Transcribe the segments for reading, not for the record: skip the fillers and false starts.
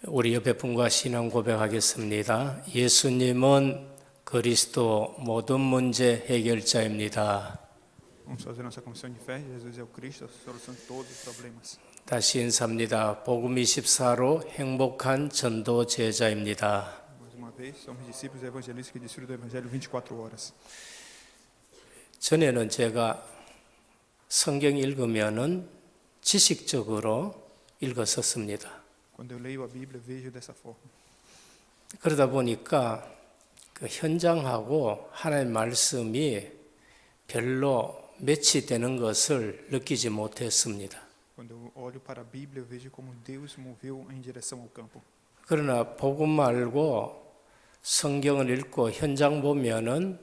우리 옆에 분과 신앙 고백하겠습니다. 예수님은 그리스도 모든 문제 해결자입니다. Vamos fazer nossa confissão de fé. Jesus é o Cristo, a solução de todos os problemas. 다시 인사합니다. 복음 24로 행복한 전도 제자입니다. Mais uma vez, somos discípulos evangelistas que desfrutam do Evangelho 24 horas. 전에는 제가 성경 읽으면은 지식적으로 읽었었습니다. Quando eu leio a Bíblia, vejo dessa forma. 그러다 보니까 그 현장하고 하나님의 말씀이 별로 매치되는 것을 느끼지 못했습니다. Quando eu olho para a Bíblia, eu vejo como Deus moveu em direção ao campo. 그러나 복음 알고 성경을 읽고 현장 보면은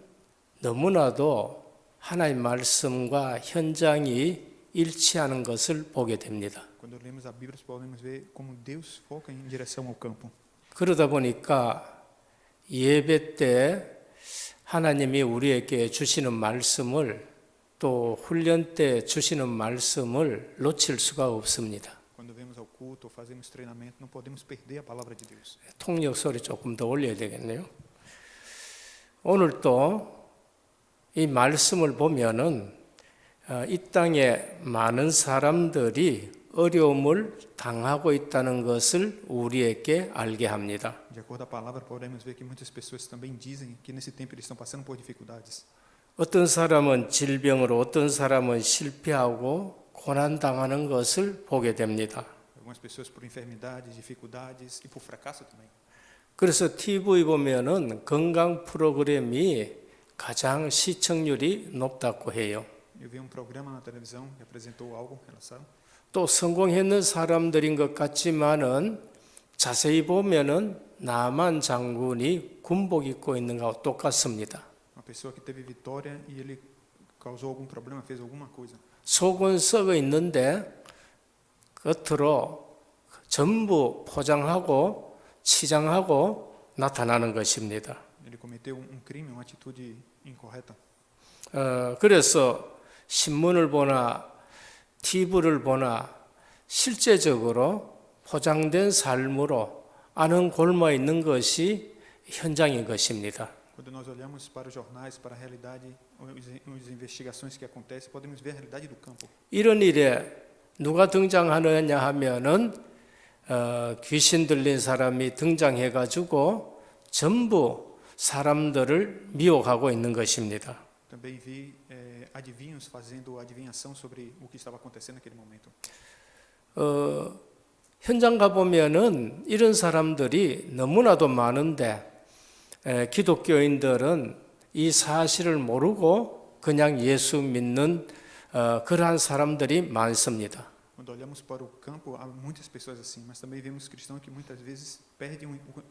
너무나도 하나님의 말씀과 현장이 일치하는 것을 보게 됩니다. Quando lemos a Bíblia, podemos ver como Deus foca em direção ao campo. 그러다 보니까 예배 때 하나님이 우리에게 주시는 말씀을 또 훈련 때 주시는 말씀을 놓칠 수가 없습니다. Quando vemos ao culto ou fazemos treinamento, não podemos perder a palavra de Deus. 통역 소리 조금 더 올려야 되겠네요. 오늘 또 이 말씀을 보면은 이 땅에 많은 사람들이 어려움을 당하고 있다는 것을 우리에게 알게 합니다. De acordo com a palavra, podemos ver que muitas pessoas também dizem que nesse tempo eles estão passando por dificuldades. 어떤 사람은 질병으로, 어떤 사람은 실패하고 고난 당하는 것을 보게 됩니다. Algumas pessoas por enfermidades, dificuldades e por fracasso também. 그래서 TV 보면은 건강 프로그램이 가장 시청률이 높다고 해요. Eu vi programa na televisão que apresentou algo em relação. 또 성공했는 사람들인 것 같지만은 자세히 보면은 나만 장군이 군복 입고 있는 것과 똑같습니다. Uma pessoa que teve vitória e ele causou algum problema, fez alguma coisa. 속은 썩어 있는데 겉으로 전부 포장하고 치장하고 나타나는 것입니다. Ele cometeu crime, uma atitude incorreta. 그래서 신문을 보나 TV를 보나 실제적으로 포장된 삶으로 안은 곪아 있는 것이 현장인 것입니다. Quando nós olhamos para os jornais, para a realidade, as investigações que acontecem, podemos ver a realidade do campo. 이런 일에 누가 등장하느냐 하면은 귀신 들린 사람이 등장해 가지고 전부 사람들을 미혹하고 있는 것입니다. Também vi adivinhos fazendo adivinhação sobre o que estava acontecendo naquele momento. 현장 가보면은 이런 사람들이 너무나도 많은데 기독교인들은 이 사실을 모르고 그냥 예수 믿는 그러한 사람들이 많습니다. Quando olhamos para o campo, há muitas pessoas assim, mas também vemos cristãos que muitas vezes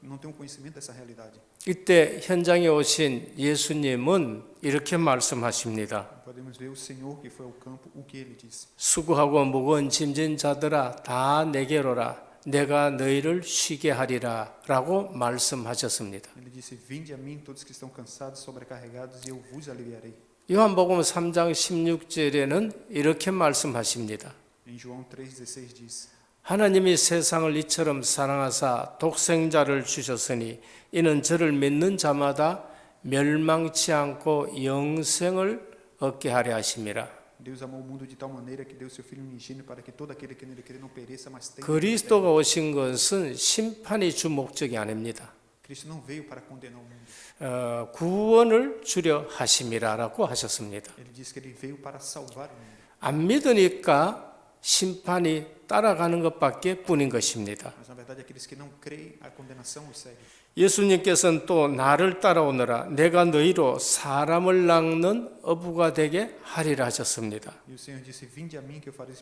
não têm conhecimento dessa realidade. 이때 현장에 오신 예수님은 이렇게 말씀하십니다. Podemos ver o Senhor que foi ao campo, o que ele disse. 수고하고 무거운 짐진 자들아 다 내게로라 내가 너희를 쉬게 하리라 라고 말씀하셨습니다. Ele disse: Vinde a mim todos que estão cansados, sobrecarregados, e eu vos aliviarei. 요한복음 3장 16절에는 이렇게 말씀하십니다. Em João 3:16 diz: 하나님이 세상을 이처럼 사랑하사 독생자를 주셨으니 이는 저를 믿는 자마다 멸망치 않고 영생을 얻게 하려 하심이라. Deus amou o mundo de tal maneira que deu seu Filho unigênito para que todo aquele que nele crê não pereça, mas tenha vida 그리스도가 eterna. 오신 것은 심판이 주 목적이 아닙니다. Cristo não veio para condenar o mundo. 구원을 주려 하심이라라고 하셨습니다. Ele disse que ele veio para salvar o mundo. 안 믿으니까 심판이 따라가는 것밖에 뿐인 것입니다. Mas na verdade aqueles que não creem, a condenação os segue. 예수님께서는 또 나를 따라오너라 내가 너희로 사람을 낚는 어부가 되게 하리라 하셨습니다. E o Senhor disse: Vinde a mim que eu farei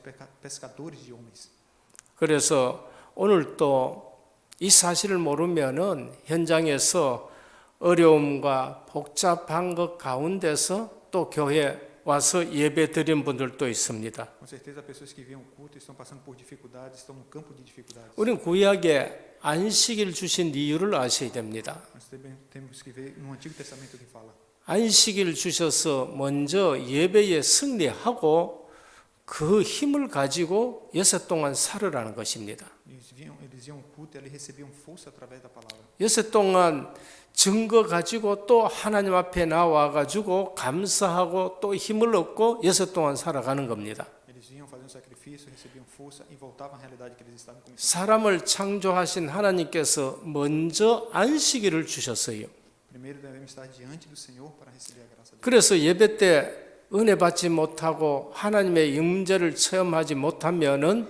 pescadores de homens. 그래서 오늘 또 이 사실을 모르면은 현장에서 어려움과 복잡한 것 가운데서 또 교회 와서 예배 드린 분들도 있습니다. Com certeza pessoas que vêm ao culto estão passando por dificuldades, estão no campo de dificuldades. 우리는 구약에 안식일 주신 이유를 아셔야 됩니다. Nós também temos que ver no Antigo Testamento que fala. 안식일 주셔서 먼저 예배에 승리하고 그 힘을 가지고 6 동안 살으라는 것입니다. Eles iam ao culto e ali recebiam força através da palavra. 6 동안 증거 가지고 또 하나님 앞에 나와 가지고 감사하고 또 힘을 얻고 6 동안 살아가는 겁니다. Eles vinham fazer sacrifício, recebiam força e voltavam à realidade que eles estavam começando. 사람을 창조하신 하나님께서 먼저 안식일을 주셨어요. Primeiro devemos estar diante do Senhor para receber a graça dele. 그래서 예배 때 은혜 받지 못하고 하나님의 임재를 체험하지 못하면은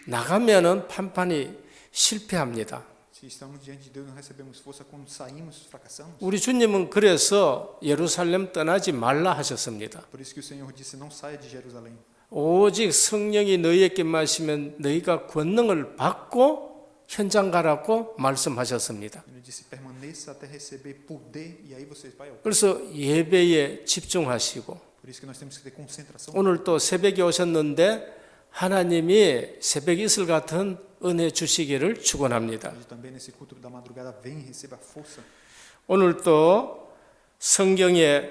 나가면은 판판이 실패합니다. Se estamos diante de Deus, não recebemos força. Quando saímos, fracassamos. 우리 주님은 그래서 예루살렘 떠나지 말라 하셨습니다. Por isso que o Senhor disse: não saia de Jerusalém. 오직 성령이 너희에게 마시면 너희가 권능을 받고 현장 가라고 말씀하셨습니다. Ele disse: permaneça até receber poder e aí vocês vão ao culto. 그래서 예배에 집중하시고 Por isso que nós temos que ter concentração. 오늘 또 새벽에 오셨는데 하나님이 새벽 이슬 같은 은혜 주시기를 축원합니다. Hoje também nesse culto da madrugada vem e receba força. 오늘 또 성경에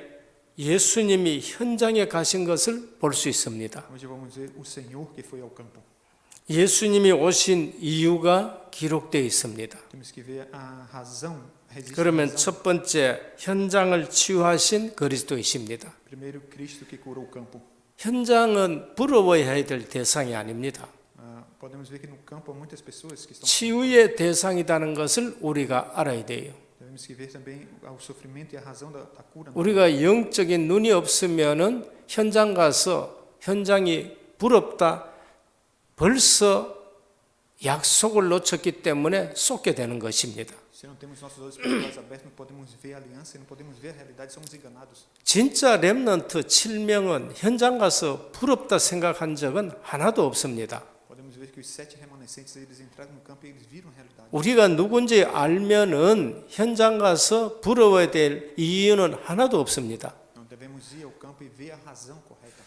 예수님이 현장에 가신 것을 볼 수 있습니다. Hoje vamos ver o Senhor que foi ao campo. 예수님이 오신 이유가 기록되어 있습니다. Temos que ver a razão. Existe 그러면 razão. 첫 번째 현장을 치유하신 그리스도이십니다. Primeiro, Cristo que curou o campo. 현장은 부러워해야 될 대상이 아닙니다. Podemos ver que no campo há muitas pessoas que estão. 치유의 대상이라는 것을 우리가 알아야 돼요. Devemos que ver também o sofrimento e a razão da cura. 우리가 영적인 눈이 없으면은 현장 가서 현장이 부럽다 벌써 약속을 놓쳤기 때문에 쏟게 되는 것입니다. Se não temos nossos olhos espirituais abertos, não podemos ver a aliança e não podemos ver a realidade, somos enganados. 진짜 렘넌트 7명은 현장 가서 부럽다 생각한 적은 하나도 없습니다. Podemos ver que os 7 remanescentes eles entraram no campo e eles viram a realidade. 우리가 누군지 알면은 현장 가서 부러워야 될 이유는 하나도 없습니다. Não devemos ir ao campo e ver a razão correta.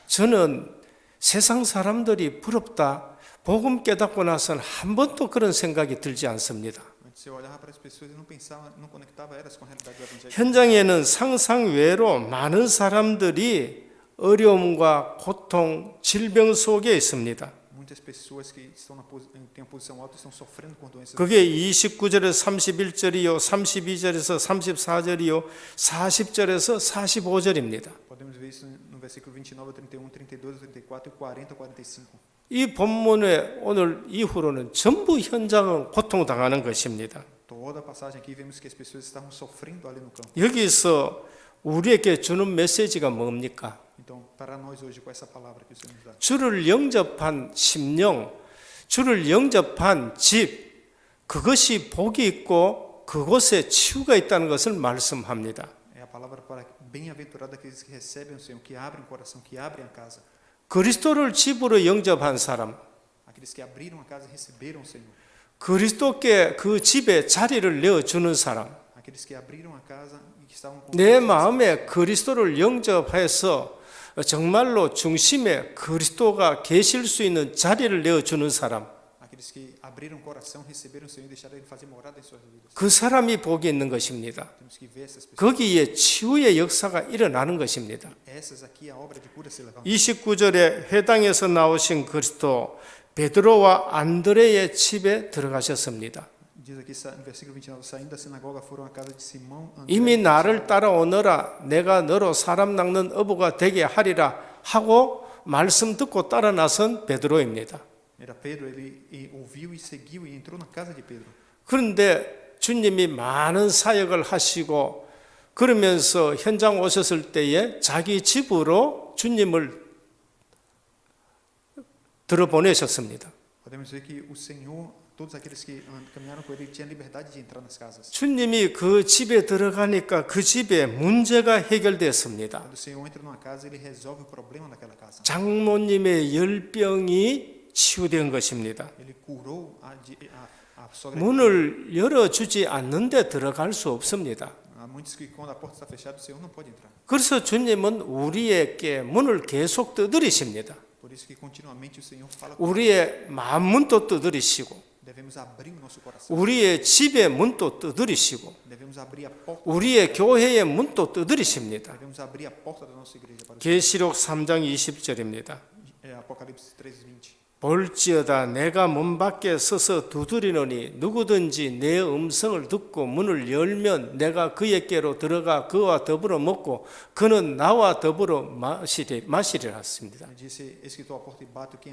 저는 세상 사람들이 부럽다 복음 깨닫고 나서는 한 번도 그런 생각이 들지 않습니다. Antes eu olhava para as pessoas e não pensava, não conectava elas com a realidade do evangelho. 현장에는 상상 외로 많은 사람들이 어려움과 고통, 질병 속에 있습니다. Muitas pessoas que estão têm a posição alta estão sofrendo com doenças. 그게 29절에서 31절이요, 32절에서 34절이요, 40절에서 45절입니다. Podemos ver isso no versículo 29, 31, 32, 34 e 40, 45. 이 본문의 오늘 이후로는 전부 현장은 고통당하는 것입니다. Toda a passagem aqui vemos que as pessoas estavam sofrendo ali no campo. 여기서 우리에게 주는 메시지가 뭡니까? Então, para nós hoje, com essa palavra que o Senhor nos dá, 주를 영접한 심령, 주를 영접한 집, 그것이 복이 있고 그곳에 치유가 있다는 것을 말씀합니다. é a palavra para bem-aventurado aqueles que recebem o Senhor, que abrem o coração, que abrem a casa. 그리스도를 집으로 영접한 사람, Aqueles que abriram a casa e receberam o Senhor. 그리스도께 그 집에 자리를 내어주는 사람, Aqueles que abriram a casa e que estavam com 내 마음에 그리스도를 영접해서 정말로 중심에 그리스도가 계실 수 있는 자리를 내어주는 사람, aqueles que abriram o coração, receberam o Senhor e deixaram Ele fazer morada em suas vidas. 그 사람이 복이 있는 것입니다. Temos que ver essas pessoas. 거기에 치유의 역사가 일어나는 것입니다. Essas aqui, a obra de cura se levanta. 29절에 회당에서 나오신 그리스도 베드로와 안드레의 집에 들어가셨습니다. Diz aqui no versículo 29, saindo da sinagoga foram à casa de Simão, André. 이미 나를 따라오너라 내가 너로 사람 낚는 어부가 되게 하리라 하고 말씀 듣고 따라 나선 베드로입니다. Era Pedro, ele ouviu e seguiu e entrou na casa de Pedro. 그런데 주님이 많은 사역을 하시고 그러면서 현장 오셨을 때에 자기 집으로 주님을 들어보내셨습니다. Podemos ver que o Senhor, todos aqueles que caminharam com ele, tinham liberdade de entrar nas casas. 주님이 그 집에 들어가니까 그 집에 문제가 해결됐습니다. Quando o Senhor entra numa casa, ele resolve o problema daquela casa. 장모님의 열병이 치유된 것입니다. Ele curou a sogra. 문을 열어주지 않는데 들어갈 수 없습니다. Há muitos que quando a porta está fechada, o Senhor não pode entrar. 그래서 주님은 우리에게 문을 계속 두드리십니다. Por isso que continuamente o Senhor fala. 우리의 마음 문도 두드리시고 Devemos abrir o nosso coração. 우리의 집의 문도 두드리시고 Devemos abrir a porta. 우리의 교회의 문도 두드리십니다. Devemos abrir a porta da nossa igreja para o Senhor. 계시록 3장 20절입니다. Apocalipse 3:20. 볼지어다 내가 문 밖에 서서 두드리노니 누구든지 내 음성을 듣고 문을 열면 내가 그에게로 들어가 그와 더불어 먹고 그는 나와 더불어 마시리라 했습니다. Ele disse: Eis que estou à porta e bato, quem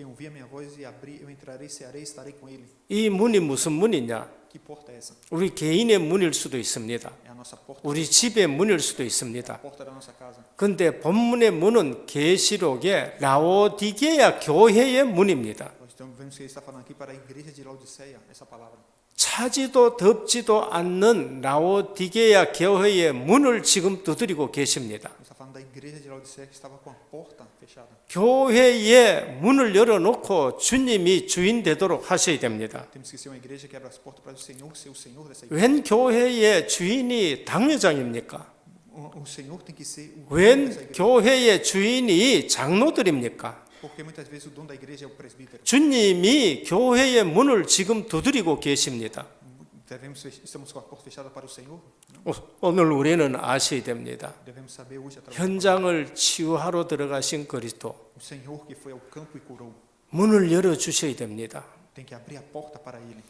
ouvir a minha voz e abrir, eu entrarei, cearei e estarei com ele. 이 문이 무슨 문이냐? Que porta é essa? 우리 개인의 문일 수도 있습니다. É a nossa porta, 우리 집의 문일 수도 a 있습니다. porta da nossa casa. 근데 본문의 문은 계시록의 라오디게야 교회의 문입니다. Nós estamos vendo que ele está falando aqui para a igreja de Laodiceia, essa palavra. 차지도 덥지도 않는 라오디게야 교회의 문을 지금 두드리고 계십니다. Ele está falando da igreja de Laodiceia que estava com a porta fechada. 교회의 문을 열어놓고 주님이 주인 되도록 하셔야 됩니다. Temos que ser uma igreja que abre as portas para o Senhor ser o Senhor dessa igreja. 웬 교회의 주인이 당회장입니까? O Senhor tem que ser o dono dessa 웬 igreja. 교회의 주인이 장로들입니까? Porque muitas vezes o dono da igreja é o presbítero. 주님이 교회의 문을 지금 두드리고 계십니다. Estamos com a porta fechada para o Senhor? 오늘 우리는 아셔야 됩니다. Devemos saber hoje através 현장을 치유하러 들어가신 그리스도 do Senhor que foi ao campo e curou. 문을 열어 주셔야 됩니다. Tem que abrir a porta para ele.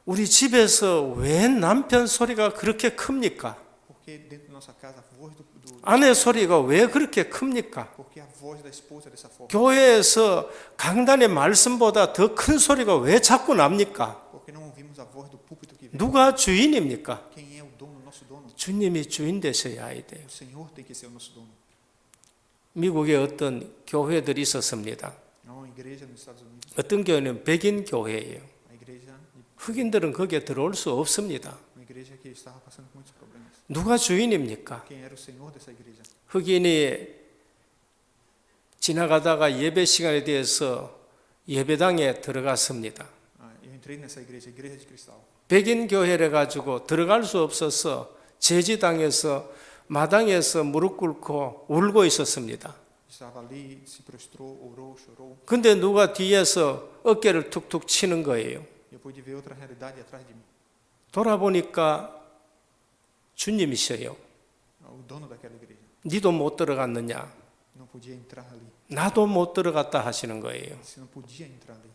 우리 집에서 왜 남편 소리가 그렇게 큽니까? Porque dentro da nossa casa a voz do 아내 소리가 왜 그렇게 큽니까? porque a voz da esposa é dessa forma. 교회에서 강단의 말씀보다 더 큰 소리가 왜 자꾸 납니까? Porque não ouvimos a voz do púlpito que vem. 누가 주인입니까? Quem é o dono, nosso dono? 주님이 주인 되셔야 돼요. O Senhor tem que ser o nosso dono. 미국에 어떤 교회들이 있었습니다. Há uma igreja nos Estados Unidos, 어떤 교회는 백인 교회예요. a igreja, 흑인들은 거기에 들어올 수 없습니다. uma igreja que estava passando por muitos problemas. 누가 주인입니까? Quem era o Senhor dessa igreja? 흑인이 지나가다가 예배 시간에 대해서 예배당에 들어갔습니다. Eu entrei nessa igreja, a igreja de cristal. 백인 교회를 가지고 들어갈 수 없어서 제지당에서 마당에서 무릎 꿇고 울고 있었습니다. Estava ali, se prostrou, orou, chorou. 근데 누가 뒤에서 어깨를 툭툭 치는 거예요. Eu pude ver outra realidade atrás de mim. 돌아보니까 주님이셔요. O dono daquela igreja 니도 못 들어갔느냐? não podia entrar ali. 나도 못 들어갔다 하시는 거예요. Você não podia entrar ali.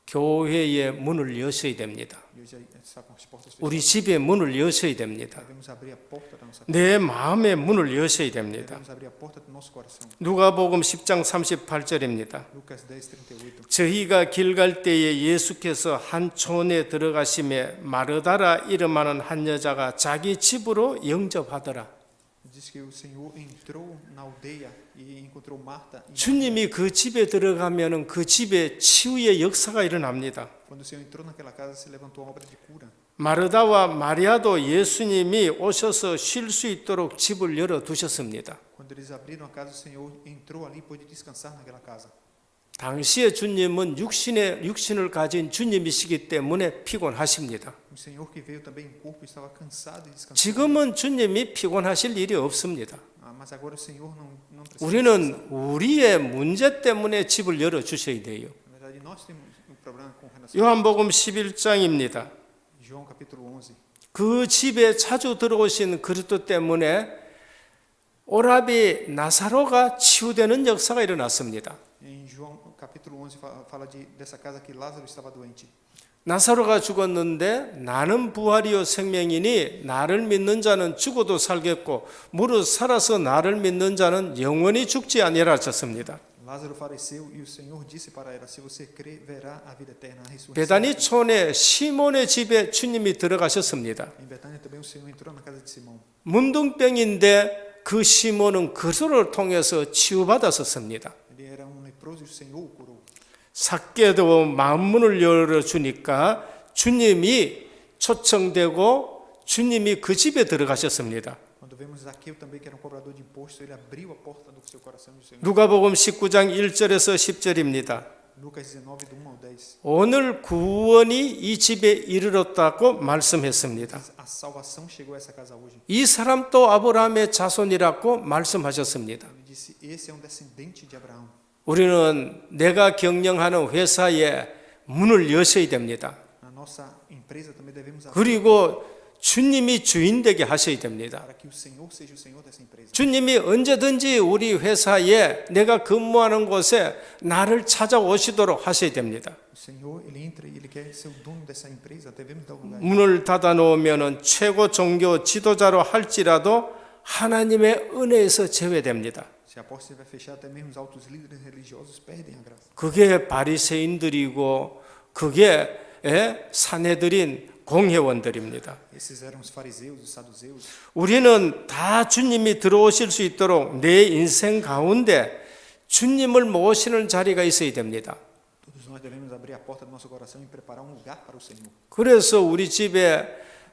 교회의 문을 여셔야 됩니다. E hoje está com as portas fechadas. 우리 집의 문을 여셔야 됩니다. Devemos abrir a porta da nossa casa. 내 마음의 문을 여셔야 됩니다. Devemos abrir a porta do nosso coração. 누가복음 10장 38절입니다. Lucas 10:38. 저희가 길 갈 때에 예수께서 한 촌에 들어가심에 마르다라 이름하는 한 여자가 자기 집으로 영접하더라. Diz que o Senhor entrou na aldeia e encontrou Marta. 주님이 그 집에 들어가면은 그 집에 치유의 역사가 일어납니다. Quando o Senhor entrou naquela casa, se levantou a obra de cura. 마르다와 마리아도 예수님이 오셔서 쉴 수 있도록 집을 열어 두셨습니다. Quando eles abriram a casa, o Senhor entrou ali e pôde descansar naquela casa. 당시에 주님은 육신을 가진 주님이시기 때문에 피곤하십니다. O Senhor que veio também em corpo estava cansado e descansado. 지금은 주님이 피곤하실 일이 없습니다. Mas agora o Senhor não precisa. 우리는 우리의 문제 때문에 집을 열어 주셔야 돼요. Na verdade, nós temos um problema com relação 요한복음 11장입니다. João capítulo 11. 그 집에 자주 들어오신 그리스도 때문에 오라비 나사로가 치유되는 역사가 일어났습니다. Em João capítulo 11 fala dessa casa que Lázaro estava doente. 나사로가 죽었는데 나는 부활이요 생명이니 나를 믿는 자는 죽어도 살겠고 무릇 살아서 나를 믿는 자는 영원히 죽지 아니하라 하셨습니다. Lázaro faleceu e o Senhor disse para ela: se você crer, verá a vida eterna, a ressurreição. 베다니 촌에 시몬의 집에 주님이 들어가셨습니다. Em Betânia também o Senhor entrou na casa de Simão. 문둥병인데 그 시몬은 그리스도를 통해서 치유받았었습니다. Ele era um leproso e o Senhor o curou. 삭개도 마음문을 열어주니까 주님이 초청되고 주님이 그 집에 들어가셨습니다. Quando vemos Zaqueu também, que era um cobrador de imposto, ele abriu a porta do seu coração e do Senhor. 누가복음 19장 1절에서 10절입니다. Lucas 19, do 1 ao 10. 오늘 구원이 이 집에 이르렀다고 말씀했습니다. A salvação chegou a essa casa hoje. 이 사람도 아브라함의 자손이라고 말씀하셨습니다. Ele disse: esse é um descendente de Abraão. 우리는 내가 경영하는 회사에 문을 여셔야 됩니다. Na nossa empresa também devemos abrir. 그리고 주님이 주인 되게 하셔야 됩니다. para que o Senhor seja o Senhor dessa empresa. 주님이 언제든지 우리 회사에 내가 근무하는 곳에 나를 찾아오시도록 하셔야 됩니다. O Senhor, ele entra e ele quer ser o dono dessa empresa, devemos dar o lugar. 문을 닫아 놓으면 최고 종교 지도자로 할지라도 하나님의 은혜에서 제외됩니다. Se a porta estiver fechada, até mesmo os altos líderes religiosos perdem a graça. 그게 바리새인들이고 그게 사내들인 공회원들입니다. Esses eram os fariseus, os saduceus. 우리는 다 주님이 들어오실 수 있도록 내 인생 가운데 주님을 모시는 자리가 있어야 됩니다. Todos nós devemos abrir a porta do nosso coração e preparar um lugar para o Senhor. 그래서 우리 집에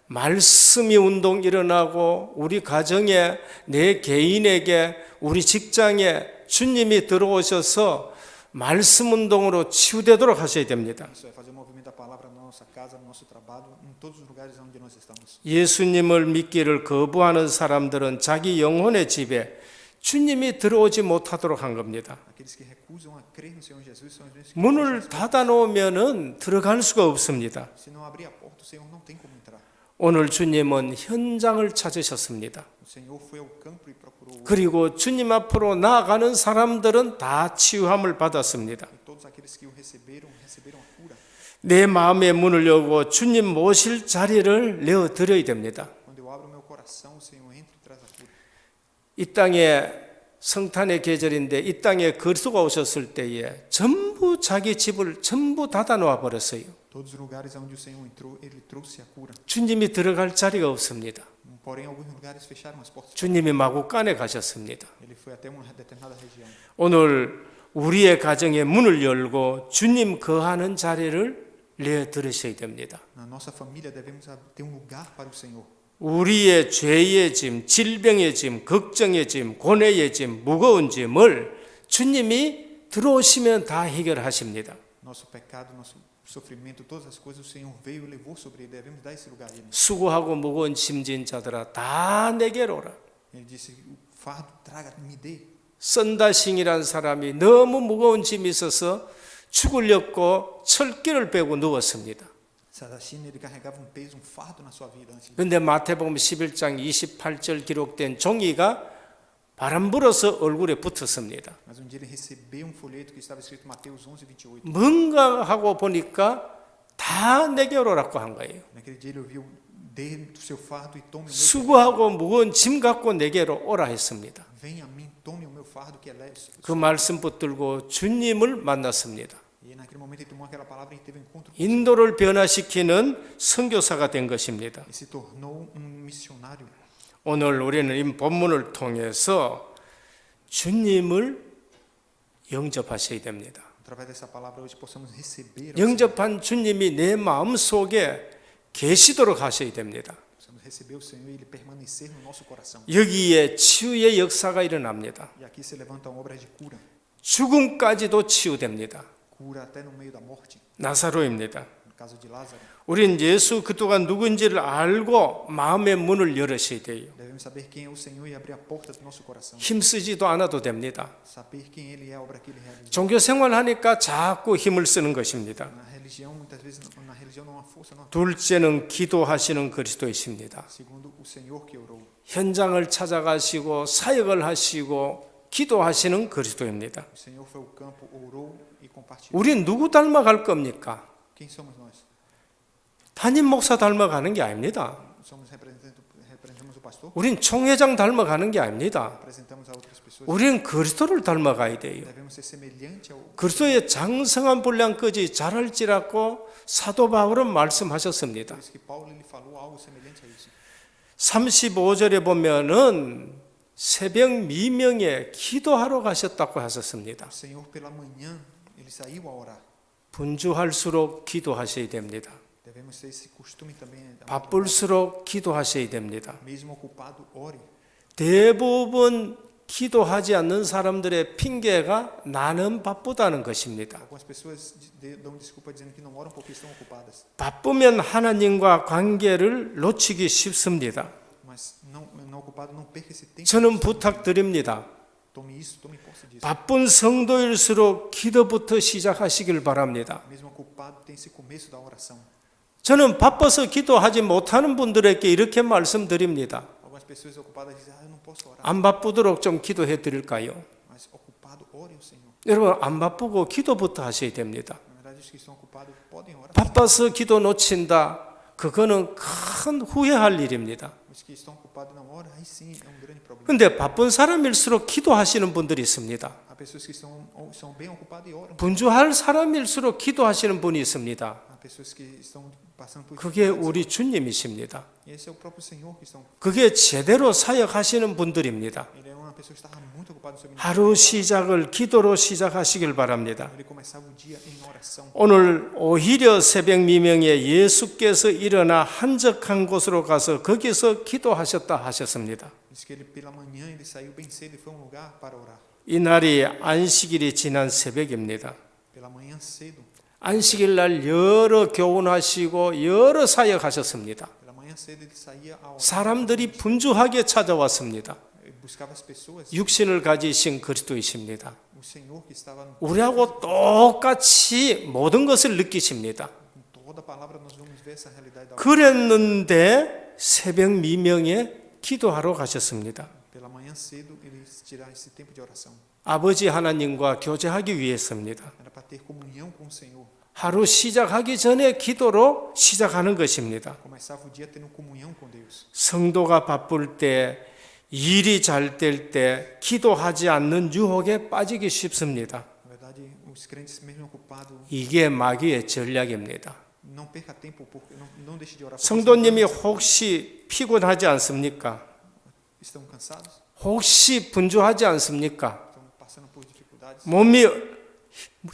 말씀이 운동 일어나고 우리 가정에 내 개인에게 우리 직장에 주님이 들어오셔서 말씀 운동으로 치유되도록 하셔야 됩니다. Isso é fazer o movimento da palavra na nossa casa, no nosso trabalho, em todos os lugares onde nós estamos. 예수님을 믿기를 거부하는 사람들은 자기 영혼의 집에 주님이 들어오지 못하도록 한 겁니다. Aqueles que recusam a crer no Senhor Jesus são os mesmos que 문을 닫아 놓으면은 들어갈 수가 없습니다. se não abrir a porta, o Senhor não tem como entrar. 오늘 주님은 현장을 찾으셨습니다. O Senhor foi ao campo e procurou 그리고 주님 앞으로 나아가는 사람들은 다 치유함을 받았습니다. e todos aqueles que o receberam a cura. 내 마음의 문을 열고 주님 모실 자리를 내어 드려야 됩니다. Quando eu abro o meu coração, o Senhor entra e traz a cura. 이 땅에 성탄의 계절인데 이 땅에 그리스도가 오셨을 때에 전부 자기 집을 전부 닫아 놓아 버렸어요. Todos os lugares onde o Senhor entrou, ele trouxe a cura. 주님이 들어갈 자리가 없습니다. Porém, alguns lugares fecharam as portas. 주님이 마구간에 가셨습니다. Ele foi até uma determinada região. 오늘 우리의 가정에 문을 열고 주님 거하는 자리를 내어 드리셔야 됩니다. Na nossa família devemos ter um lugar para o Senhor. 우리의 죄의 짐, 질병의 짐, 걱정의 짐, 고뇌의 짐, 무거운 짐을 주님이 들어오시면 다 해결하십니다. Nosso pecado, nosso sofrimento, todas as coisas o Senhor veio e levou sobre ele. Devemos dar esse lugar a ele. 수고하고 무거운 짐진 자들아 다 내게로 오라. Ele disse: o fardo traga, me dê. 썬다싱이란 사람이 너무 무거운 짐이 있어서 죽으려고 철기를 빼고 누웠습니다. Sadashim, ele carregava um peso, um fardo na sua vida antes. 그런데 마태복음 11장 28절 기록된 종이가 바람 불어서 얼굴에 붙었습니다. Mas um dia ele recebeu um folheto que estava escrito Mateus 11:28. 뭔가 하고 보니까 다 내게로 오라고 한 거예요. Naquele dia ele ouviu: dê o seu fardo e tome o meu. 수고하고 무거운 짐 갖고 내게로 오라 했습니다. Venha a mim, tome o meu fardo que é leve. 그 말씀 붙들고 주님을 만났습니다. E naquele momento ele tomou aquela palavra e teve um encontro 인도를 변화시키는 선교사가 된 것입니다. e se tornou um missionário. 오늘 우리는 이 본문을 통해서 주님을 영접하셔야 됩니다. Através dessa palavra hoje possamos receber, 영접한 주님이 내 마음 속에 계시도록 하셔야 됩니다. possamos receber o Senhor e ele permanecer no nosso coração. 여기에 치유의 역사가 일어납니다. E aqui se levantam obras de cura, 죽음까지도 치유됩니다. cura até no meio da morte. 나사로입니다. No caso de Lázaro, 우린 예수 그리스도가 누군지를 알고 마음의 문을 열으셔야 돼요. devemos saber quem é o Senhor e abrir a porta do nosso coração. 힘쓰지도 않아도 됩니다. Saber quem ele é, a obra que ele realizou. 종교 생활하니까 자꾸 힘을 쓰는 것입니다. Na religião, muitas vezes na religião não há força, não. 둘째는 기도하시는 그리스도이십니다. Segundo, o Senhor que orou. 현장을 찾아가시고 사역을 하시고 기도하시는 그리스도입니다. O Senhor foi ao campo, orou e compartilhou. 우린 누구 닮아갈 겁니까? Quem somos nós? 담임 목사 닮아가는 게 아닙니다. Somos representamos o pastor? 우린 총회장 닮아가는 게 아닙니다. Representamos a outras pessoas? 우리는 그리스도를 닮아가야 돼요. Devemos ser semelhante ao 그리스도의 장성한 분량까지 자랄지라고 사도 바울은 말씀하셨습니다. Por isso que Paulo ele falou algo semelhante a isso. 35절에 보면은 새벽 미명에 기도하러 가셨다고 하셨습니다. O Senhor pela manhã ele saiu a orar. 분주할수록 기도하셔야 됩니다. Devemos ter esse costume também. 바쁠수록 기도하셔야 됩니다. Mesmo ocupado, ore. 대부분 기도하지 않는 사람들의 핑계가 나는 바쁘다는 것입니다. Algumas pessoas dão desculpa dizendo que não oram porque estão ocupadas. 바쁘면 하나님과 관계를 놓치기 쉽습니다. Mas não ocupado, não perca esse tempo. 저는 부탁드립니다. Tome isso, tome posse disso. 바쁜 성도일수록 기도부터 시작하시길 바랍니다. Mesmo ocupado, tem esse começo da oração. 저는 바빠서 기도하지 못하는 분들에게 이렇게 말씀드립니다. Algumas pessoas ocupadas dizem, eu não posso orar. 안 바쁘도록 좀 기도해 드릴까요? Mas ocupado, ore ao Senhor. 여러분, 안 바쁘고 기도부터 하셔야 됩니다. Na verdade, os que estão ocupados podem orar. 바빠서 기도 놓친다. 그거는 큰 후회할 일입니다. Os que estão ocupados não oram, aí sim é um grande problema. 근데 바쁜 사람일수록 기도하시는 분들이 있습니다. Há pessoas que são bem ocupadas e oram. 분주할 사람일수록 기도하시는 분이 있습니다. Há pessoas que estão passando por 그게 dificuldades. 우리 주님이십니다. E esse é o próprio Senhor que estão. 그게 제대로 사역하시는 분들입니다. Ele é uma pessoa que estava muito ocupada no seu ministério. 하루 시작을 기도로 시작하시길 바랍니다. Ele começava o dia em oração. 오늘 오히려 새벽 미명에 예수께서 일어나 한적한 곳으로 가서 거기서 기도하셨다 하셨습니다. Diz que ele pela manhã ele saiu bem cedo e foi a um lugar para orar. 이 날이 안식일이 지난 새벽입니다. Pela manhã cedo. 안식일 날 여러 교훈하시고 여러 사역하셨습니다. Pela manhã cedo ele saía a orar. 사람들이 분주하게 찾아왔습니다. Ele buscava as pessoas. 육신을 가지신 그리스도이십니다. O Senhor que estava no 우리하고 똑같이 모든 것을 느끼십니다. com toda a palavra nós vamos ver essa realidade da oração. 그랬는데 새벽 미명에 기도하러 가셨습니다. Pela manhã cedo ele tirar esse tempo de oração. 아버지 하나님과 교제하기 위해서입니다. Era para ter comunhão com o Senhor. 하루 시작하기 전에 기도로 시작하는 것입니다. Começava o dia tendo comunhão com Deus. 성도가 바쁠 때, 일이 잘 될 때 기도하지 않는 유혹에 빠지기 쉽습니다. Na verdade, os crentes mesmo ocupados, 이게 마귀의 전략입니다. não perca tempo, porque não deixe de orar. porque 성도님이 혹시 피곤하지 않습니까? estão cansados, 혹시 분주하지 않습니까? estão passando por dificuldades. 몸이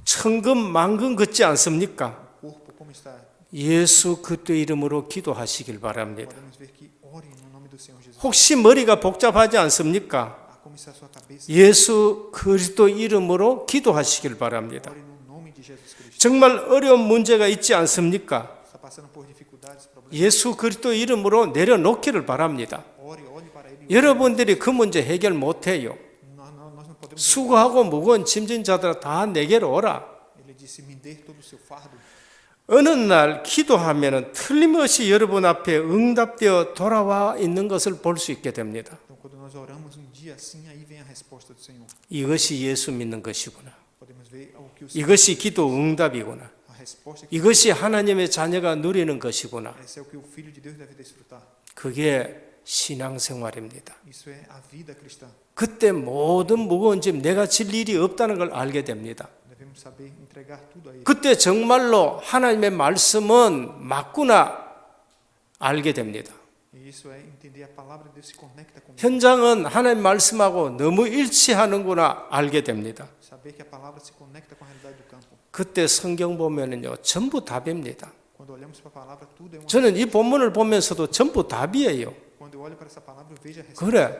천근만근 걷지 않습니까? O corpo como está? 예수 그리스도 이름으로 기도하시길 바랍니다. Podemos ver que ore no nome do Senhor Jesus. 혹시 머리가 복잡하지 않습니까? Ah, como está a sua cabeça? 예수 그리스도 이름으로 기도하시길 바랍니다. Ore no nome de Jesus Cristo. 정말 어려운 문제가 있지 않습니까? Está passando por dificuldades, problemas. 예수 그리스도 이름으로 내려놓기를 바랍니다. Ore para Ele. 여러분들이 그 문제 해결 못해요. Nós não podemos. 수고하고 무거운 짐진 자들아 다 내게로 오라. Ele disse: me dê todo o seu fardo. 어느 날 기도하면 틀림없이 여러분 앞에 응답되어 돌아와 있는 것을 볼 수 있게 됩니다. Então, quando nós oramos um dia assim, aí vem a resposta do Senhor. 이것이 예수 믿는 것이구나. Podemos ver o que o Senhor, 이것이 기도 응답이구나. a resposta que 이것이 하나님의 자녀가 누리는 것이구나. esse é o que o Filho de Deus deve desfrutar. 그게 신앙생활입니다. Isso é a vida cristã. 그때 모든 무거운 짐 내가 질 일이 없다는 걸 알게 됩니다. Devemos saber entregar tudo a Ele. 그때 정말로 하나님의 말씀은 맞구나 알게 됩니다. E isso é entender a palavra de Deus se conecta com 현장은 하나님 말씀하고 너무 일치하는구나 알게 됩니다. saber que a palavra se conecta com a realidade do campo. 그때 성경 보면은요 전부 답입니다. Quando olhamos para a palavra, tudo é uma. 저는 이 본문을 보면서도 전부 답이에요. Quando eu olho para essa palavra, eu vejo a resposta. 그래,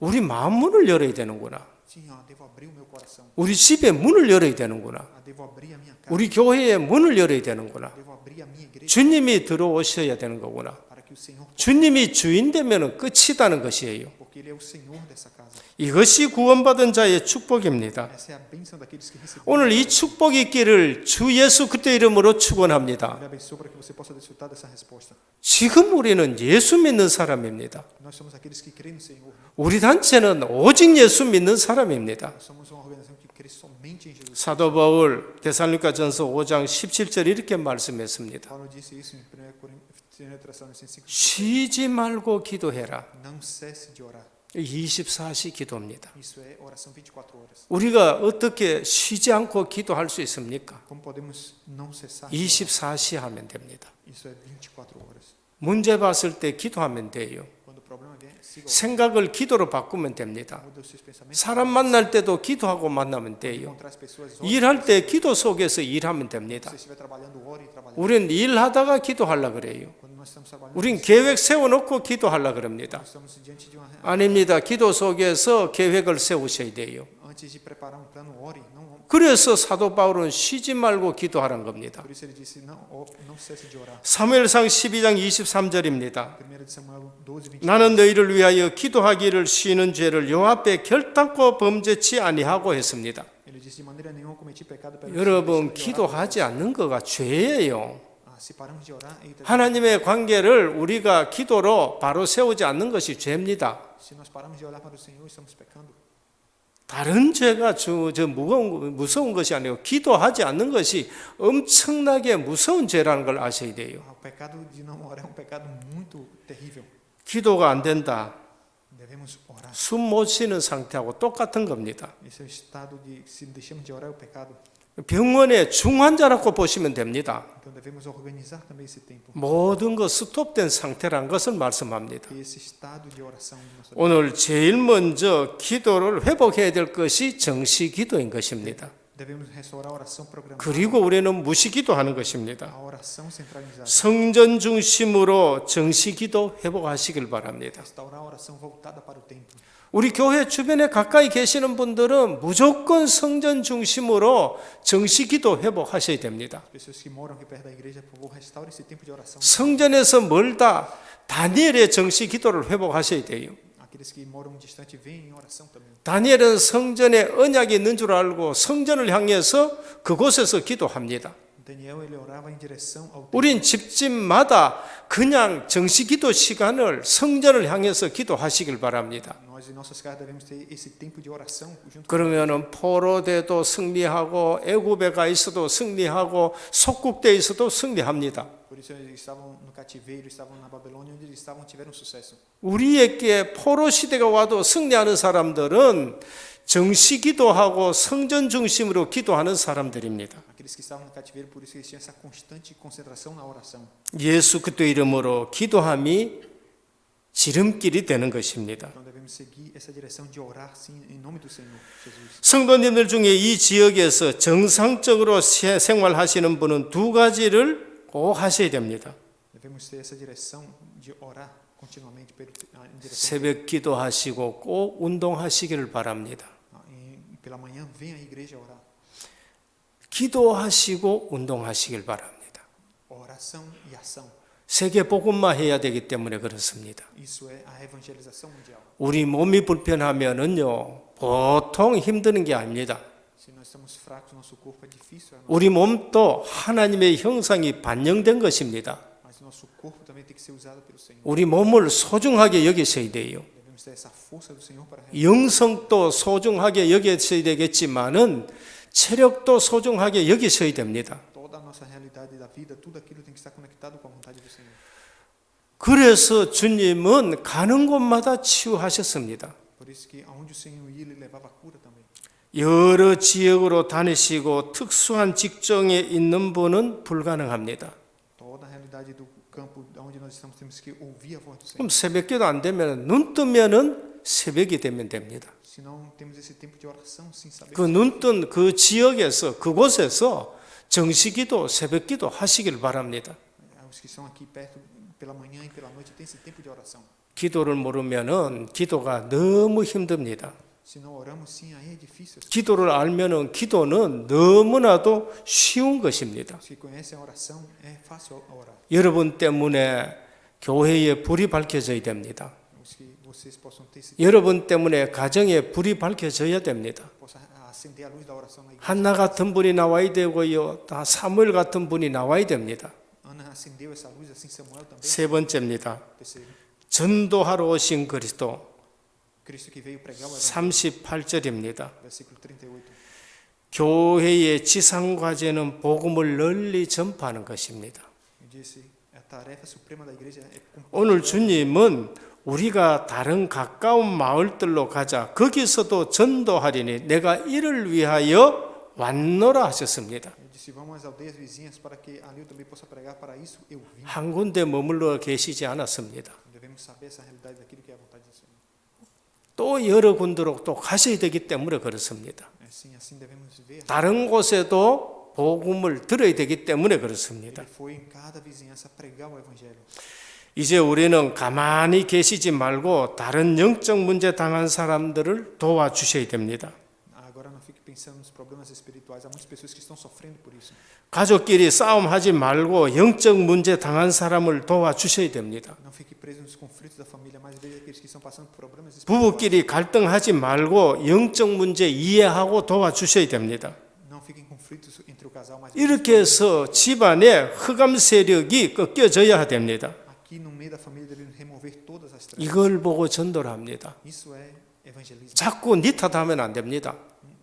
우리 마음 문을 열어야 되는구나. Sim, devo abrir o meu coração. 우리 집에 문을 열어야 되는구나. Devo abrir a minha casa. 우리 교회에 문을 열어야 되는구나. Devo abrir a minha igreja 주님이 들어오셔야 되는 거구나. para que o Senhor, 주님이 주인 되면 끝이다는 것이에요. porque Ele é o Senhor dessa casa. 이것이 구원받은 자의 축복입니다. Essa é a bênção daqueles que receberam. 오늘 이 축복이 있기를 주 예수 그리스도 이름으로 축원합니다. Ele abençoe para que você possa desfrutar dessa resposta. 지금 우리는 예수 믿는 사람입니다. Nós somos aqueles que creem no Senhor. 우리 단체는 오직 예수 믿는 사람입니다. Nós somos uma organização que crê somente em Jesus. 사도 바울 데살로니가전서 5장 17절 이렇게 말씀했습니다. Paulo disse isso em 1 Tessalonicenses 5. 쉬지 말고 기도해라. Não cesse de orar. 24시 기도입니다. Isso é oração 24 horas. 우리가 어떻게 쉬지 않고 기도할 수 있습니까? Como podemos não cessar de orar? 24시 하면 됩니다. Isso é 24 horas. 문제 봤을 때 기도하면 돼요. Quando o problema vier, siga orando. 생각을 기도로 바꾸면 됩니다. Muda os seus pensamentos. 사람 만날 때도 기도하고 만나면 돼요. Encontrar as pessoas, ore. 일할 때 기도 속에서 일하면 됩니다. Se você estiver trabalhando, ore e trabalhe. 우리는 일하다가 기도하려고 그래요. Quando nós estamos trabalhando, 우린 계획 세워놓고 기도하려고 그럽니다. nós estamos diante de uma 아닙니다. 기도 속에서 계획을 세우셔야 돼요. antes de preparar um plano, ore. Não, 그래서 사도 바울은 쉬지 말고 기도하라는 겁니다. por isso ele disse não cesse de orar. 사무엘상 12장 23절입니다. 1 de Samuel 12, 20. 나는 너희를 위하여 기도하기를 쉬는 죄를 여호와 앞에 결단코 범죄치 아니하고 했습니다. Ele disse de maneira nenhuma cometi pecado pelo 여러분 기도하지 않는 거가 죄예요. se paramos de orar, eita, 하나님의 관계를 우리가 기도로 바로 세우지 않는 것이 죄입니다. se nós paramos de olhar para o Senhor, estamos pecando. 다른 죄가 무서운 것이 아니고 기도하지 않는 것이 엄청나게 무서운 죄라는 걸 아셔야 돼요. O pecado de não orar é um pecado muito terrível. 기도가 안 된다. Devemos orar. 숨 못 쉬는 상태하고 똑같은 겁니다. Esse é o estado de, se deixamos de orar, é o pecado. 병원의 중환자라고 보시면 됩니다. Então devemos organizar também esse tempo. 모든 것 스톱된 상태라는 것을 말씀합니다. Esse estado de oração de nossa vida. 오늘 제일 먼저 기도를 회복해야 될 것이 정시 기도인 것입니다. Devemos restaurar a oração programada, 그리고 우리는 무시 기도하는 것입니다. a oração centralizada. 성전 중심으로 정시 기도 회복하시길 바랍니다. Restaurar a oração voltada para o templo. 우리 교회 주변에 가까이 계시는 분들은 무조건 성전 중심으로 정시 기도 회복하셔야 됩니다. As pessoas que moram aqui perto da igreja, por favor, restaure esse tempo de oração. 성전에서 멀다 다니엘의 정시 기도를 회복하셔야 돼요. Aqueles que moram distante, venham em oração também. 다니엘은 성전에 언약이 있는 줄 알고 성전을 향해서 그곳에서 기도합니다. Daniel, ele orava em direção ao templo. 우린 집집마다 그냥 정시 기도 시간을 성전을 향해서 기도하시길 바랍니다. Nós, em nossas casas, devemos ter esse tempo de oração junto. 그러면은 포로돼도 승리하고 애굽에 가 있어도 승리하고 속국돼 있어도 승리합니다. Por isso eles estavam no cativeiro, estavam na Babilônia, onde eles estavam, tiveram sucesso. 우리에게 포로 시대가 와도 승리하는 사람들은 정시 기도하고 성전 중심으로 기도하는 사람들입니다. Aqueles que estavam no cativeiro, por isso eles tinham essa constante concentração na oração. 예수 그리스도 이름으로 기도함이 지름길이 되는 것입니다. Então devemos seguir essa direção de orar, sim, em nome do Senhor Jesus. 성도님들 중에 이 지역에서 정상적으로 생활하시는 분은 두 가지를 꼭 하셔야 됩니다. Devemos ter essa direção de orar continuamente em direção 새벽 기도하시고 꼭 운동하시기를 바랍니다. pela manhã, venha à igreja orar. 기도하시고 운동하시길 바랍니다. Oração e ação. 세계 복음화 해야 되기 때문에 그렇습니다. Isso é a evangelização mundial. 우리 몸이 불편하면은요 보통 힘드는 게 아닙니다. Se nós estamos fracos, nosso corpo é difícil, 우리 몸도 하나님의 형상이 반영된 것입니다. mas nosso corpo também tem que ser usado pelo Senhor. 우리 몸을 소중하게 여기셔야 돼요. Devemos ter essa força do Senhor para 영성도 소중하게 여기셔야 되겠지만은 체력도 소중하게 여기셔야 됩니다. toda a nossa realidade da vida, tudo aquilo tem que estar conectado com a vontade do Senhor. 그래서 주님은 가는 곳마다 치유하셨습니다. Por isso que aonde o Senhor ia, ele levava cura também. 여러 지역으로 다니시고 특수한 직종에 있는 분은 불가능합니다. Toda a realidade do campo onde nós estamos, temos que ouvir a voz do Senhor. 그럼 새벽기도 안 되면 눈 뜨면은 새벽이 되면 됩니다. Se não temos esse tempo de oração, sem saber. 그 눈 뜬 그 지역에서 그곳에서 정시기도 새벽기도 하시길 바랍니다. Os que são aqui perto, pela manhã e pela noite, tem esse tempo de oração. 기도를 모르면은 기도가 너무 힘듭니다. Se não oramos, sim, aí é difícil. 기도를 알면은 기도는 너무나도 쉬운 것입니다. Os que conhecem a oração, é fácil orar. 여러분 때문에 교회에 불이 밝혀져야 됩니다. Os que vocês possam ter esse 여러분 때문에 가정에 불이 밝혀져야 됩니다. possa acender a luz da oração na igreja. 한나 같은 분이 나와야 되고요. 다 사무엘 같은 분이 나와야 됩니다. Ana acendeu essa luz, assim Samuel também. 세 번째입니다. Terceiro, 전도하러 오신 그리스도 Cristo que veio pregar o evangelho, 38절입니다. versículo 38. 교회의 지상 과제는 복음을 널리 전파하는 것입니다. Ele disse, a tarefa suprema da igreja é 오늘 compartilhar. 주님은 우리가 다른 가까운 마을들로 가자. 거기서도 전도하리니 내가 이를 위하여 왔노라 하셨습니다. Ele disse, vamos às aldeias vizinhas para que ali eu também possa pregar. Para isso eu vim. 한 군데 머물러 계시지 않았습니다. Devemos saber essa realidade daquilo que é a vontade do Senhor. 또 여러 군데로 또 가셔야 되기 때문에 그렇습니다. Assim devemos ver. 다른 곳에도 복음을 들어야 되기 때문에 그렇습니다. Ele foi em cada vizinhança pregar o evangelho. 이제 우리는 가만히 계시지 말고 다른 영적 문제 당한 사람들을 도와주셔야 됩니다. Agora não fique pensando nos problemas espirituais. Há muitas pessoas que estão sofrendo por isso. 가족끼리 싸움하지 말고 영적 문제 당한 사람을 도와주셔야 됩니다. Não fique preso nos conflitos da família, mas veja aqueles que estão passando por problemas espirituais. 부부끼리 갈등하지 말고 영적 문제 이해하고 도와주셔야 됩니다. Não Não fiquem conflitos entre o casal, mas 이렇게 해서 집안에 흑암 세력이 꺾여져야 됩니다. aqui no meio da família devem remover todas as trevas. 이걸 보고 전도를 합니다. Isso é evangelismo. 자꾸 네 탓하면 안 됩니다.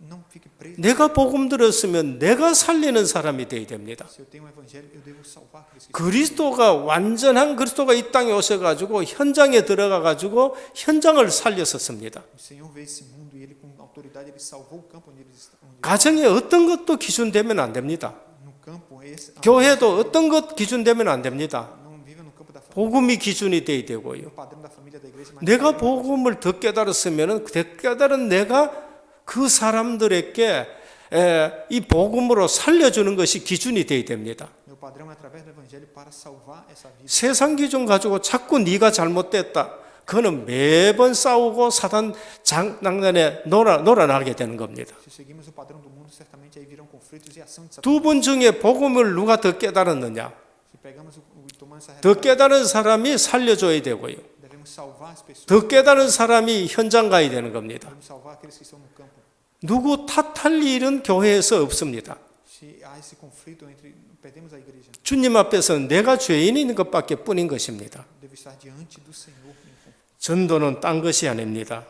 Não fique preso. 내가 복음 들었으면 내가 살리는 사람이 되어야 됩니다. Se eu tenho um evangelho, eu devo salvar aqueles que 그리스도가 완전한 그리스도가 이 땅에 오셔가지고 현장에 들어가가지고 현장을 살렸었습니다. o Senhor vê esse mundo e ele com autoridade ele salvou o campo onde eles estão. 가정에 어떤 것도 기준되면 안 됩니다. No campo esse 교회도 어떤 것 기준되면 안 됩니다. não vive no campo da família, 복음이 기준이 돼야 되고요. o padrão da família da igreja, mas 내가 복음을 더 깨달았으면 더 깨달은 내가 그 사람들에게 이 복음으로 살려주는 것이 기준이 돼야 됩니다. meu padrão é através do evangelho para salvar essa vida. 세상 기준 가지고 자꾸 네가 잘못됐다. 그거는 매번 싸우고 사단 장난에 놀아나게 되는 겁니다. Se seguimos o padrão do mundo, certamente aí virão conflitos e ação de Satanás. 두 분 중에 복음을 누가 더 깨달았느냐? Se pegamos e tomamos essa 더 realidade, 깨달은 사람이 살려줘야 되고요. devemos salvar as pessoas, 더 깨달은 사람이 현장 가야 되는 겁니다. devemos salvar aqueles que estão no campo. 누구 탓할 일은 교회에서 없습니다. Se há esse conflito entre perdemos a igreja, 주님 앞에서는 내가 죄인인 것밖에 뿐인 것입니다. deve estar diante do Senhor. 전도는 딴 것이 아닙니다.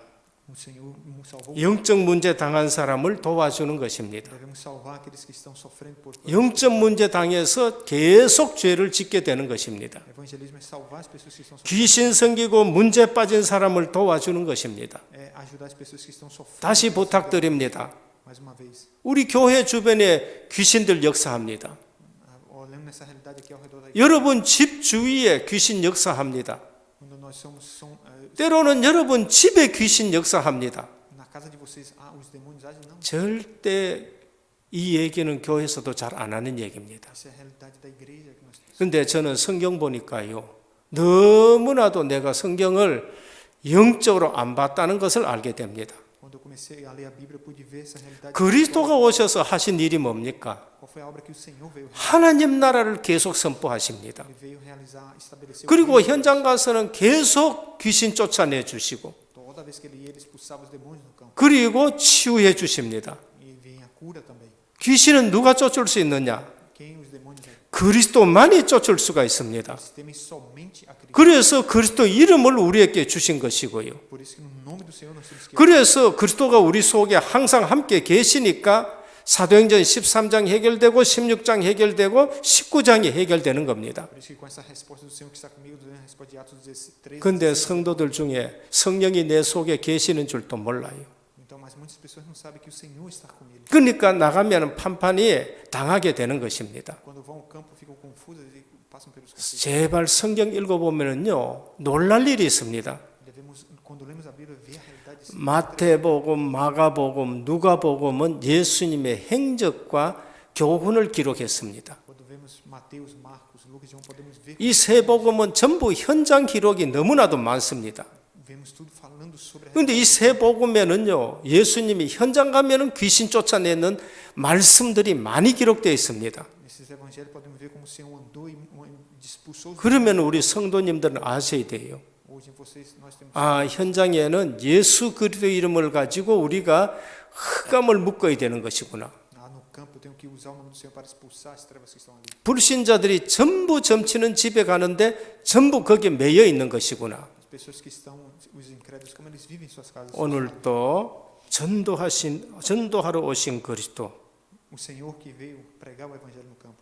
O Senhor nos salvou. 영적 문제 당한 사람을 도와주는 것입니다. Devemos salvar aqueles que estão sofrendo por 영적 문제 당해서 계속 죄를 짓게 되는 것입니다. evangelismo é salvar as pessoas que estão sofrendo, 귀신 생기고 문제 빠진 사람을 도와주는 것입니다. é ajudar as pessoas que estão sofrendo. 다시 부탁드립니다. Mais uma vez, 우리 교회 주변에 귀신들 역사합니다. olhando nessa realidade aqui ao redor da igreja, 여러분 집 주위에 귀신 역사합니다. quando nós somos 때로는 여러분 집에 귀신 역사합니다. na casa de vocês, os demônios agem não. 절대 이 얘기는 교회에서도 잘 안 하는 얘기입니다. Essa é a realidade da igreja que nós temos. 근데 저는 성경 보니까요. 너무나도 내가 성경을 영적으로 안 봤다는 것을 알게 됩니다. Quando eu comecei a ler a Bíblia, eu pude ver essa realidade. 그리스도가 오셔서 하신 일이 뭡니까? Qual foi a obra que o Senhor veio realizar? 하나님 나라를 계속 선포하십니다. Ele veio realizar, estabelecer. 그리고 현장 가서는 계속 귀신 쫓아내 주시고 Toda vez que ele ia, ele expulsava os demônios no campo. 그리고 치유해 주십니다. E vinha a cura também. 귀신은 누가 쫓을 수 있느냐? Quem os demônios eram? 그리스도만이 쫓을 수가 있습니다. Eles temem somente a Cristo. 그래서 그리스도 이름을 우리에게 주신 것이고요. Por isso que no nome do Senhor nós temos que 그래서 그리스도가 우리 속에 항상 함께 계시니까 사도행전 13장 해결되고 16장 해결되고 19장이 해결되는 겁니다. Por isso que com essa resposta do Senhor que está comigo, a resposta de Atos 13. 근데 성도들 중에 성령이 내 속에 계시는 줄도 몰라요. Então, mas muitas pessoas não sabem que o Senhor está com eles. 그러니까 나가면 판판이 당하게 되는 것입니다. Quando vão ao campo, ficam confusas e passam pelos conflitos. 제발 성경 읽어보면요 놀랄 일이 있습니다. Devemos, quando lemos a Bíblia, ver a realidade. 마태복음, 마가복음, 누가복음은 예수님의 행적과 교훈을 기록했습니다. Quando vemos Mateus, Marcos, Lucas e João, podemos ver. 이 세 복음은 전부 현장 기록이 너무나도 많습니다. Vemos tudo falando sobre a 그런데 이 세 복음에는요 예수님이 현장 가면은 귀신 쫓아내는 말씀들이 많이 기록되어 있습니다. Nesses evangelhos podemos ver como o Senhor andou e expulsou os 그러면 우리 성도님들은 아셔야 돼요. Hoje vocês, nós temos 아, 현장에는 예수 그리스도 이름을 가지고 우리가 흑암을 묶어야 되는 것이구나. no campo, eu tenho que usar o nome do Senhor para expulsar as trevas que estão ali. 불신자들이 전부 점치는 집에 가는데 전부 거기에 매여 있는 것이구나. As pessoas que estão, os incrédulos, como eles vivem em suas casas. 오늘 또 전도하러 오신 그리스도 O Senhor que veio pregar o evangelho no campo.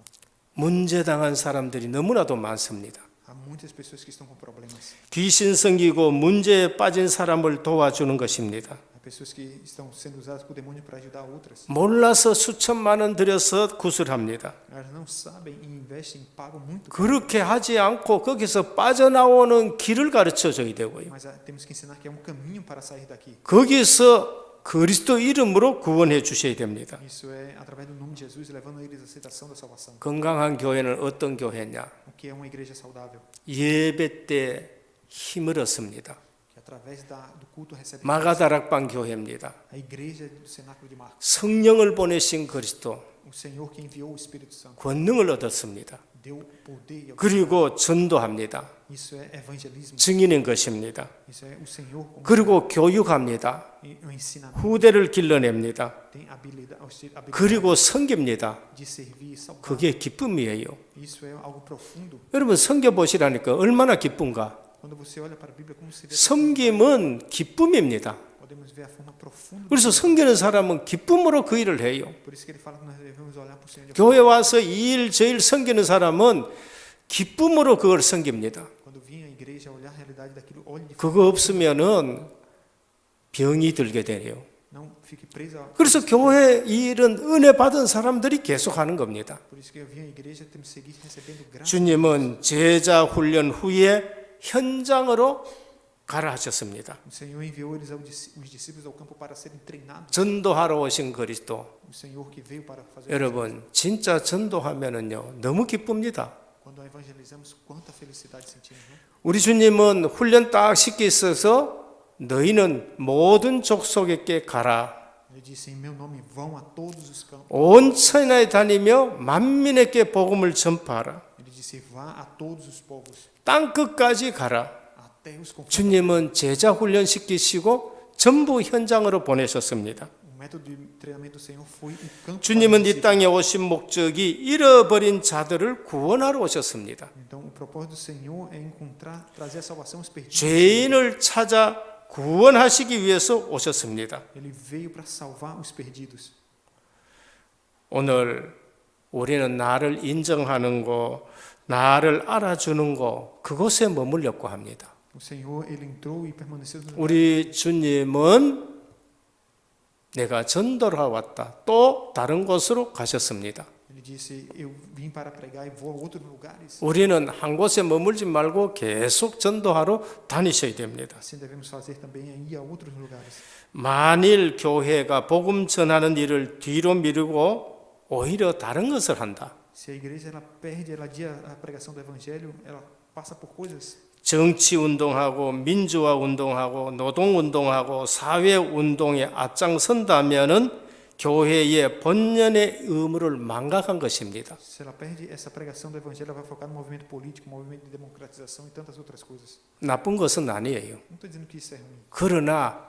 문제 당한 사람들이 너무나도 많습니다. Há muitas pessoas que estão com problemas. 귀신 생기고 문제에 빠진 사람을 도와주는 것입니다. Há pessoas que estão sendo usadas por demônio para ajudar outras. 몰라서 수천만 원 들여서 구술합니다. Elas não sabem e investem, pagam muito. 그렇게 하지 않고 거기서 빠져나오는 길을 가르쳐 줘야 되고요. Mas temos que ensinar que é um caminho para sair daqui. 거기서 그리스도 이름으로 구원해 주셔야 됩니다. Isso é através do nome de Jesus, levando eles à aceitação da salvação. 건강한 교회는 어떤 교회냐? O que é uma igreja saudável? 예배 때 힘을 얻습니다. Que através do culto recebe 마가다락방 교회입니다. a igreja do cenáculo de Marcos. 성령을 보내신 그리스도, O o Senhor que enviou o Espírito Santo 권능을 얻었습니다. deu poder e autoridade. 그리고 전도합니다. Isso é evangelismo. 증인인 것입니다. Isso é o Senhor como 그리고 교육합니다. o ensinamento. 후대를 길러냅니다. Tem habilidade 그리고 섬깁니다. de servir e salvar. 그게 기쁨이에요. Isso é algo profundo. 여러분 섬겨보시라니까 얼마나 기쁜가. Quando você olha para a Bíblia, como se vê, 섬김은 기쁨입니다. podemos ver a forma profunda. 그래서 섬기는 사람은 기쁨으로 그 일을 해요. Por isso que ele fala que nós devemos olhar para o Senhor. 교회 와서 이 일 저 일 섬기는 사람은 기쁨으로 그걸 섬깁니다. Quando vinha à igreja olhar a realidade daquilo, olhe de 그거 없으면은 병이 들게 돼요. não fique preso a. 그래서 교회 이 일은 은혜 받은 사람들이 계속 하는 겁니다. Por isso que eu vim à igreja, temos que seguir recebendo graça. 주님은 제자 훈련 후에 현장으로 가라 하셨습니다. O Senhor enviou eles os discípulos ao campo para serem treinados. 전도하러 오신 그리스도. O Senhor que veio para fazer. 여러분, 진짜 전도하면은요, 너무 기쁩니다. Quando evangelizamos, quanta felicidade sentimos, não? 우리 주님은 훈련 딱 시켜 있어서 너희는 모든 족속에게 가라. Ele disse: em meu nome vão a todos os campos. 온 천하에 다니며 만민에게 복음을 전파하라. Ele disse: vá a todos os povos, 땅 끝까지 가라. até os confins. 주님은 제자 훈련 시키시고 전부 현장으로 보내셨습니다. O método de treinamento do Senhor foi o campo. 주님은 para os 이 땅에 오신 목적이 잃어버린 자들을 구원하러 오셨습니다. Então, o propósito do Senhor é encontrar, trazer a salvação aos perdidos. 죄인을 찾아 구원하시기 위해서 오셨습니다. Ele veio para salvar os perdidos. 오늘 우리는 나를 인정하는 거, 나를 알아주는 거, 그곳에 머물려고 합니다. O Senhor, ele entrou e permaneceu no lugar. 우리 주님은 내가 전도하러 왔다. 또 다른 곳으로 가셨습니다. Ele disse: eu vim para pregar e vou a outros lugares. 우리는 한 곳에 머물지 말고 계속 전도하러 다니셔야 됩니다. Assim devemos fazer também, é ir a outros lugares. 만일 교회가 복음 전하는 일을 뒤로 미루고 오히려 다른 것을 한다. Se a igreja ela perde, ela adia a pregação do evangelho, ela passa por coisas. 정치 운동하고 민주화 운동하고 노동 운동하고 사회 운동에 앞장선다면은 교회의 본연의 의무를 망각한 것입니다. Se ela perde essa pregação do evangelho, ela vai focar no movimento político, movimento de democratização e tantas outras coisas. 나쁜 것은 아니에요. Não estou dizendo que isso é ruim. 그러나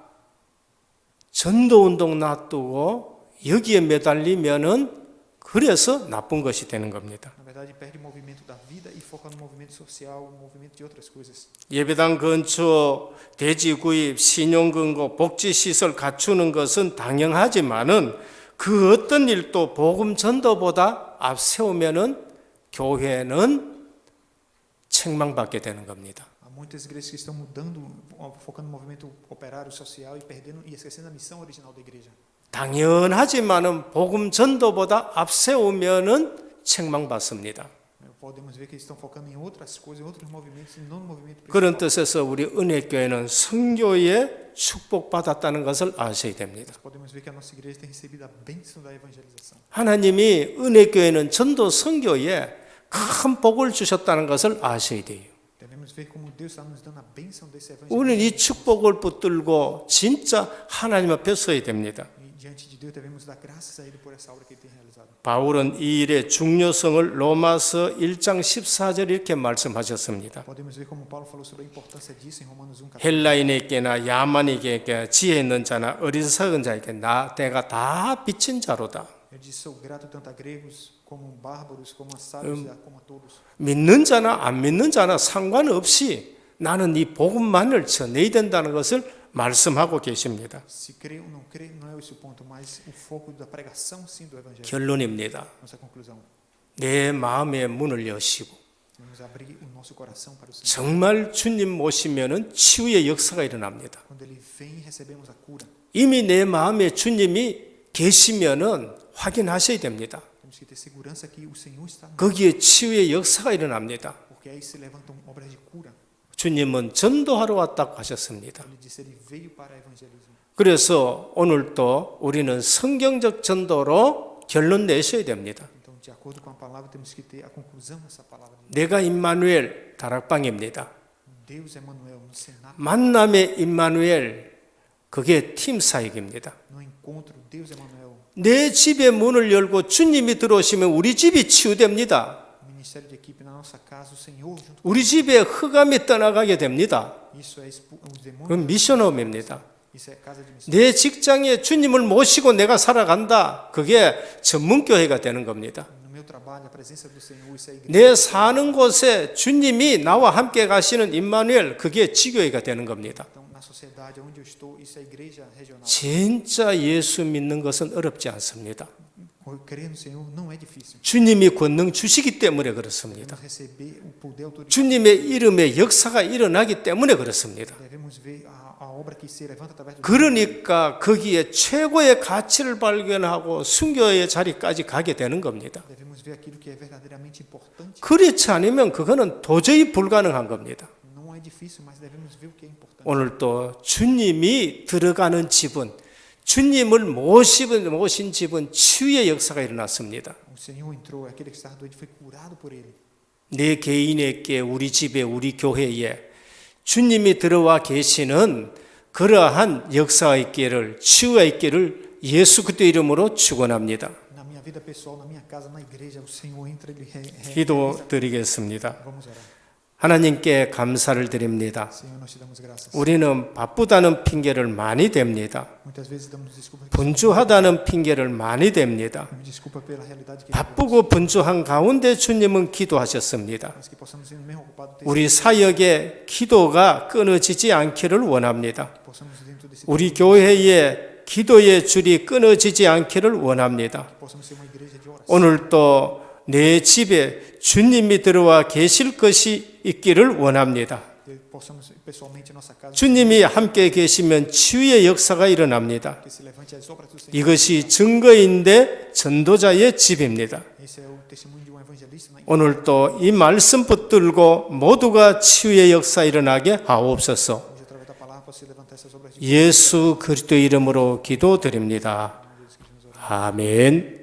전도 운동 놔두고 여기에 매달리면은 그래서 나쁜 것이 되는 겁니다. Na verdade, perde o movimento da vida e foca no movimento social, no movimento de outras coisas. 예배당 근처 대지 구입, 신용 근거, 복지 시설 갖추는 것은 당연하지만은 그 어떤 일도 복음 전도보다 앞세우면은 교회는 책망받게 되는 겁니다. Há muitas igrejas que estão mudando, focando no movimento operário, social e perdendo e esquecendo a missão original da igreja. 당연하지만은 복음 전도보다 앞세우면은 책망받습니다. Podemos ver que eles estão focando em outras coisas, em outros movimentos, e não no movimento 그런 principal. 뜻에서 우리 은혜교회는 선교에 축복받았다는 것을 아셔야 됩니다. Podemos ver que a nossa igreja tem recebido a bênção da evangelização. 하나님이 은혜교회는 전도 선교에 큰 복을 주셨다는 것을 아셔야 돼요. Devemos ver como Deus está nos dando a bênção desse 우리는 evangelho. 이 축복을 붙들고 진짜 하나님 앞에 서야 됩니다. E diante de Deus devemos dar graças a Ele por essa obra que Ele tem realizado. 바울은 이 일의 중요성을 로마서 1장 14절 이렇게 말씀하셨습니다. Podemos ver como Paulo falou sobre a importância disso em Romanos 1, capítulo. 헬라인에게나 야만에게 지혜 있는 자나 어리석은 자에게 내가 다 빚진 자로다. Ele diz: sou grato tanto a gregos como bárbaros, como a sábios, como a todos. 믿는 자나 안 믿는 자나 상관없이 나는 이 복음만을 전해야 된다는 것을 말씀하고 계십니다. Se crê ou não crê, não é esse o ponto, mas o foco da pregação, sim, do evangelho. 결론입니다. Nossa conclusão. 내 마음의 문을 여시고 Devemos abrir o nosso coração para o Senhor. 정말 주님 모시면은 치유의 역사가 일어납니다. Quando Ele vem, recebemos a cura. 이미 내 마음에 주님이 계시면은 확인하셔야 됩니다. Temos que ter segurança que o Senhor está no 거기에 치유의 역사가 일어납니다. porque aí se levantam obras de cura. 주님은 전도하러 왔다고 하셨습니다. Ele disse: Ele veio para evangelismo. 그래서 오늘도 우리는 성경적 전도로 결론 내셔야 됩니다. Então, de acordo com a palavra, temos que ter a conclusão dessa palavra. 내가 임마누엘 다락방입니다. Deus Emmanuel no cenário. 만남의 임마누엘 그게 팀 사역입니다. No encontro, Deus Emmanuel, 내 집의 문을 열고 주님이 들어오시면 우리 집이 치유됩니다. o ministério de equipe na nossa casa, o Senhor junto. 우리 집에 흑암이 떠나가게 됩니다. Isso é os demônios. 그건 미션홈입니다. Isso é casa de missão. 내 직장에 주님을 모시고 내가 살아간다. 그게 전문교회가 되는 겁니다. No meu trabalho, a presença do Senhor, isso é igreja. 내 사는 곳에 주님이 나와 함께 가시는 임마누엘, 그게 지교회가 되는 겁니다. Então, na sociedade onde eu estou, isso é igreja regional. 진짜 예수 믿는 것은 어렵지 않습니다. Crer no Senhor não é difícil. 주님이 권능 주시기 때문에 그렇습니다. Devemos receber o poder, a autoridade. 주님의 이름의 역사가 일어나기 때문에 그렇습니다. Devemos ver a obra que se levanta através do 그러니까 거기에 최고의 가치를 발견하고 순교의 자리까지 가게 되는 겁니다. Devemos ver aquilo que é verdadeiramente importante. 그렇지 않으면 그거는 도저히 불가능한 겁니다. Não é difícil, mas devemos ver o que é importante. 오늘 또 주님이 들어가는 집은, 주님을 모신 집은 치유의 역사가 일어났습니다. O Senhor entrou, aquele que estava doente foi curado por ele. 내 개인에게, 우리 집에, 우리 교회에 주님이 들어와 계시는 그러한 역사가 있기를, 치유가 있기를 예수 그리스도 이름으로 축원합니다. Na minha vida pessoal, na minha casa, na igreja, o Senhor entra, ele 기도드리겠습니다. Vamos orar. 하나님께 감사를 드립니다. Senhor, nós te damos graças. 우리는 바쁘다는 핑계를 많이 댑니다. Muitas vezes damos desculpa. 분주하다는 핑계를 많이 댑니다. Desculpa pela realidade que 바쁘고 분주한 가운데 주님은 기도하셨습니다. mas que possamos ser mesmo ocupados, 우리 사역의 기도가 끊어지지 않기를 원합니다. possamos dentro desse 우리 교회의 기도의 줄이 끊어지지 않기를 원합니다. possamos ser uma igreja de oração. 오늘 또 내 집에 주님이 들어와 계실 것이 있기를 원합니다. Que possamos pessoalmente em nossa casa 주님이 함께 계시면 치유의 역사가 일어납니다. que se levante as obras do Senhor. 이것이 증거인데 전도자의 집입니다. Esse é o testemunho de um evangelista na igreja. 오늘 또 이 말씀 붙들고 모두가 치유의 역사 일어나게 하옵소서. Hoje, através da palavra, possa se levantar essas obras de 예수 그리스도 이름으로 기도드립니다. 아멘.